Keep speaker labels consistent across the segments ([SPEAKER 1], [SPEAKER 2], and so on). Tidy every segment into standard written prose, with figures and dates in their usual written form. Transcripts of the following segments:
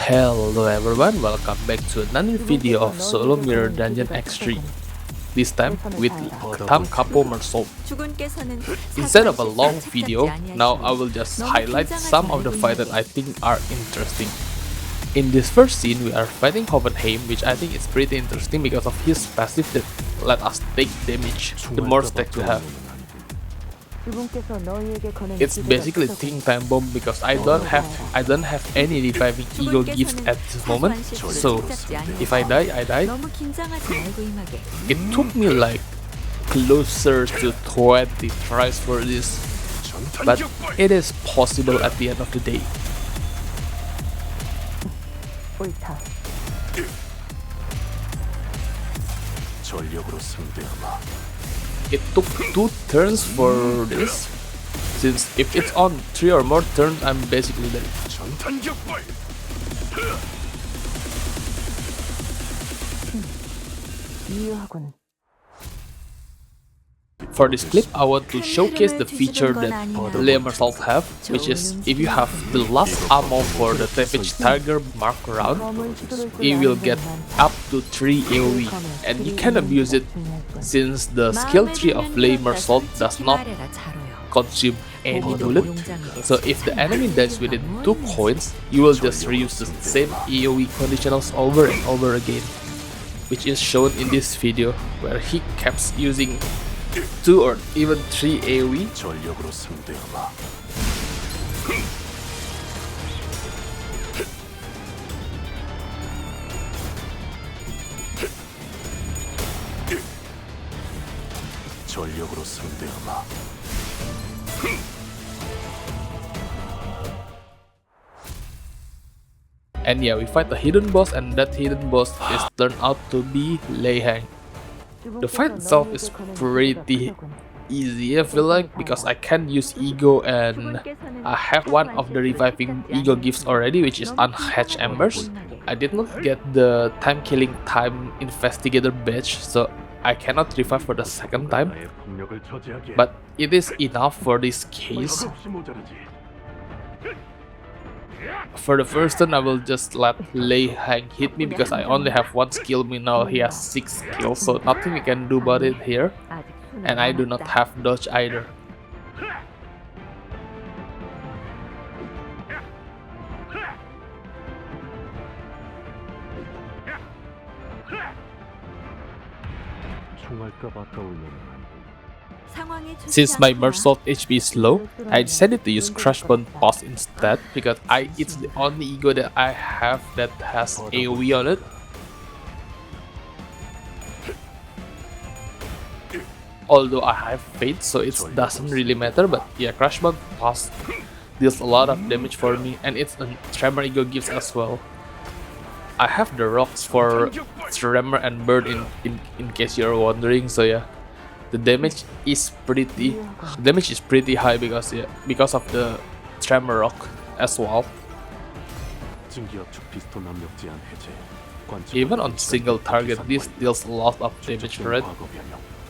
[SPEAKER 1] Hello everyone, welcome back to another video of Solo Mirror Dungeon X3. This time with Capo Meursault. Instead of a long video, now I will just highlight some of the fights that I think are interesting. In this first scene, we are fighting Hoffenheim, which I think is pretty interesting because of his passive that let us take damage the more stacks we have. It's basically think time bomb because I don't have any reviving ego gifts at this moment, so if I die, I die. It took me like closer to 20 tries for this, but it is possible at the end of the day. It took 2 turns for this, since if it's on 3 or more turns, I'm basically dead. For this clip, I want to showcase the feature that Limbus have, which is if you have the last ammo for the Savage Tiger mark round, you will get up to 3 AoE, and you can abuse it since the skill tree of Meursault does not consume any bullet. So if the enemy dies within 2 coins, you will just reuse the same AoE conditionals over and over again, which is shown in this video where he keeps using 2 or even 3 AoE. And yeah, we fight a hidden boss, and that hidden boss is turned out to be Leihang. The fight itself is pretty easy, I feel like, because I can use ego and I have one of the reviving ego gifts already, which is Unhatched Embers. I did not get the time investigator badge, so I cannot revive for the second time, but it is enough for this case. For the first turn, I will just let Leihang hit me because I only have 1 skill. Meanwhile, he has 6 skills, so nothing we can do about it here. And I do not have dodge either. Since my Meursault HP is low, I decided to use Crushbone Pulse instead because it's the only ego that I have that has AoE on it. Although I have Fate, so it doesn't really matter, but yeah, Crushbone Pulse deals a lot of damage for me, and it's a Tremor ego gives as well. I have the rocks for Tremor and Bird in case you're wondering, so yeah. The damage is pretty high because of the Tremor rock as well. Even on single target, this deals a lot of damage for it.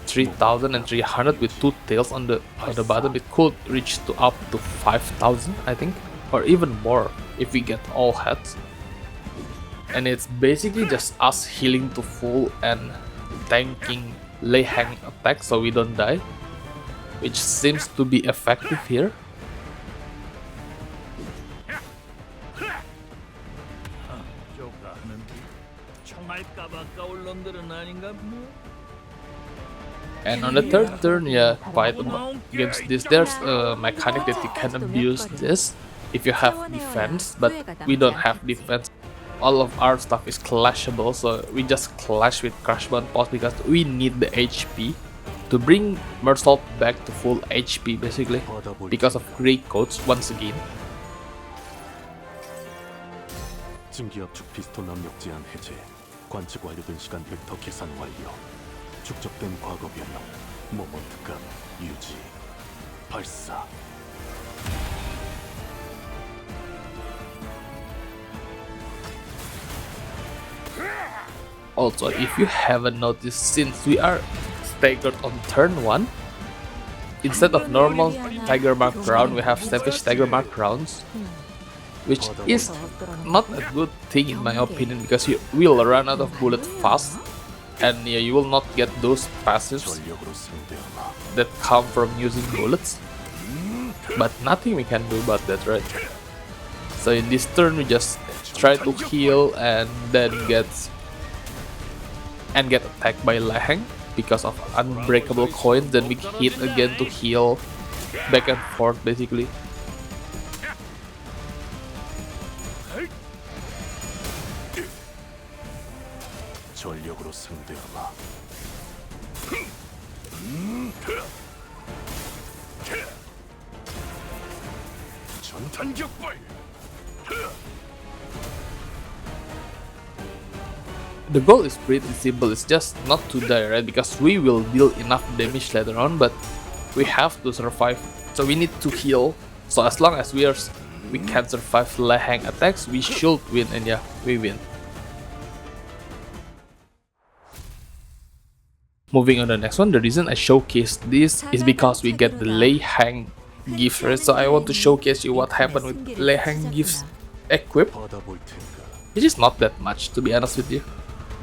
[SPEAKER 1] 3,300 with 2 tails on the bottom. It could reach to up to 5,000, I think, or even more if we get all heads. And it's basically just us healing to full and tanking Leihang attack so we don't die, which seems to be effective here. And on the third turn, yeah, fight against this. There's a mechanic that you can abuse this if you have defense, but we don't have defense. All of our stuff is clashable, so we just clash with Crushbone Pulse because we need the HP to bring Meursault back to full HP basically, because of Grey Coats once again. Also, if you haven't noticed, since we are staggered on turn 1, instead of normal Tiger Mark round, we have Savage Tiger Mark rounds. which is not a good thing in my opinion, because you will run out of bullets fast, and yeah, you will not get those passives that come from using bullets. But nothing we can do about that, right? So in this turn we just try to heal and then get attacked by Laheng because of unbreakable coins. Then we hit again to heal, back and forth basically. The goal is pretty simple, it's just not to die, right? Because we will deal enough damage later on, but we have to survive, so we need to heal. So as long as we can survive Laheng attacks, we should win, and yeah, we win. Moving on to the next one, the reason I showcased this is because we get the Laheng gifts, right? So I want to showcase you what happened with Laheng gifts equipped, which is not that much to be honest with you,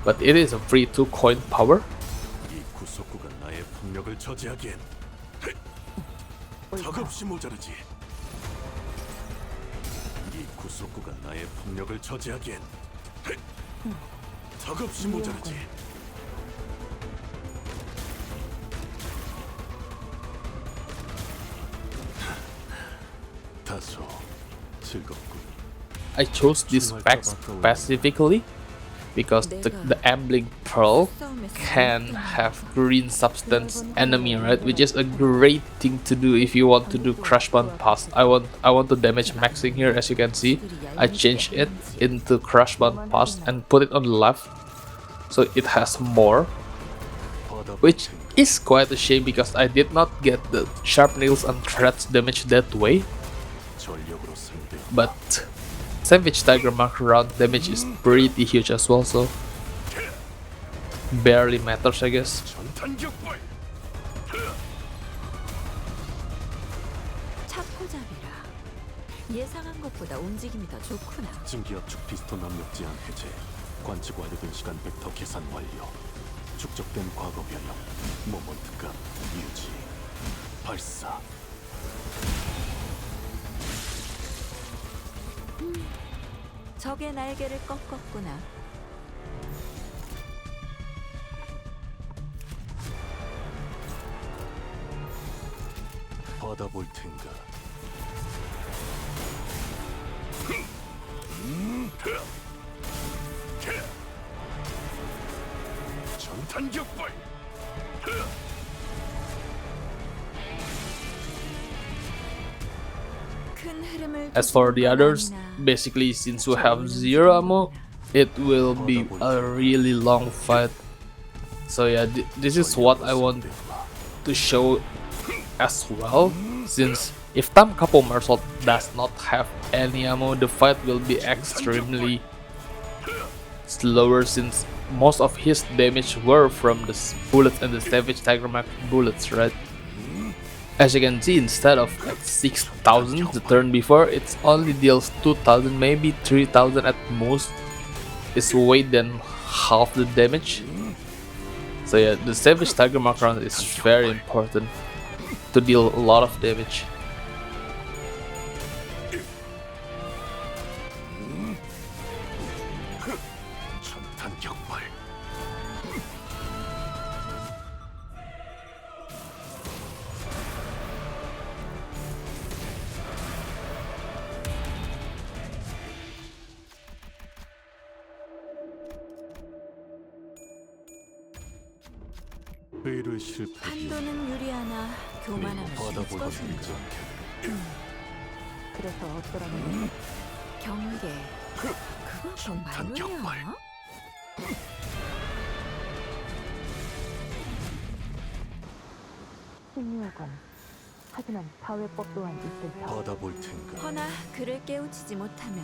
[SPEAKER 1] but it is a free 2 coin power. I chose this pack specifically because the Ambling Pearl can have green substance enemy, right? Which is a great thing to do if you want to do Crush Bond Pass. I want to damage maxing here, as you can see. I changed it into Crush Bond Pass and put it on the left, so it has more, which is quite a shame because I did not get the Sharp Nails and Threads damage that way. But Savage Tiger Mark round damage is pretty huge as well, so barely matters, I guess.
[SPEAKER 2] 예상한 것보다 움직임이 더 좋구나. 증기압축 피스톤 압력 제한 해제. 관측 완료된 시간 벡터 계산 완료. 축적된 과거 변형. 모먼트감 유지. 발사. 적의 날개를 꺾었구나. 받아볼 텐가. 전탄격발.
[SPEAKER 1] As for the others, basically since we have 0 ammo, it will be a really long fight. So yeah, this is what I want to show as well, since if Capo Meursault does not have any ammo, the fight will be extremely slower, since most of his damage were from the bullets and the Savage Tiger Mark bullets, right? As you can see, instead of like 6,000 the turn before, it only deals 2,000, maybe 3,000 at most. It's way than half the damage. So yeah, the Savage Tiger Mark round is very important to deal a lot of damage.
[SPEAKER 2] 판도는 유리하나 교만하면 죽어준다. 그래서 어떠라는 경계. 그거 정말로냐? 신유어건 하지만 사회법 또한 있을 터. 받아볼 텐가. 허나 그를 깨우치지 못하면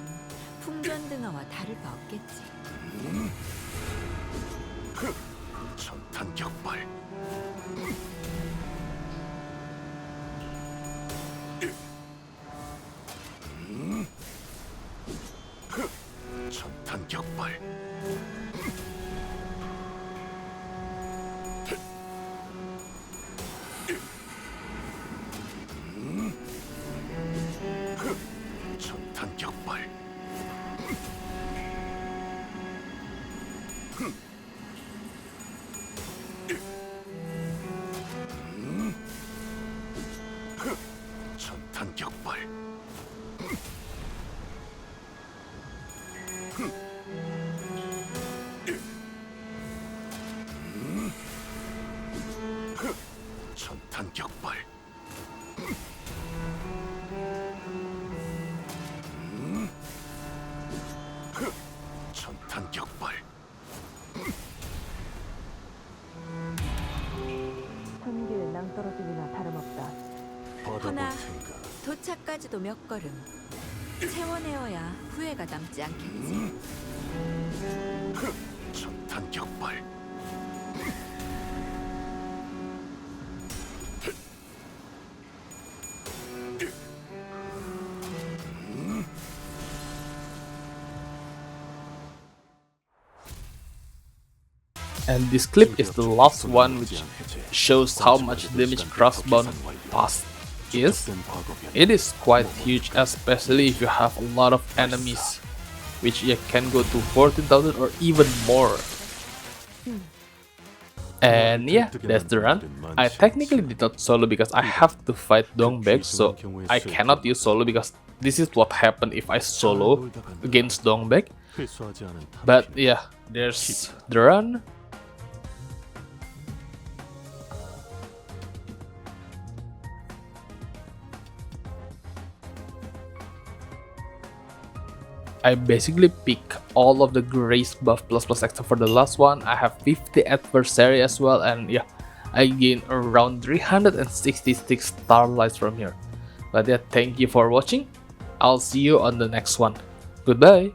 [SPEAKER 2] 풍전등어와 다를 바 없겠지. 전탄격발. 전탄 격발. 전탄 격발. 전탄 격발. 전탄 격발. 전탄 격발.
[SPEAKER 3] 전길 낭떠러짐이나 다름없다.
[SPEAKER 2] 받아볼 생각.
[SPEAKER 4] 도착까지도 몇 걸음. 채워내어야 후회가 남지 않겠지.
[SPEAKER 2] 전탄 격발.
[SPEAKER 1] And this clip is the last one, which shows how much damage crossbow fast is. It is quite huge, especially if you have a lot of enemies, which you can go to 14,000 or even more. And yeah, that's the run. I technically did not solo because I have to fight Dongbek, so I cannot use solo because this is what happened if I solo against Dongbek. But yeah, there's the run. I basically pick all of the grace buff plus except for the last one. I have 50 adversary as well, and yeah, I gain around 366 starlights from here. But yeah, thank you for watching. I'll see you on the next one. Goodbye.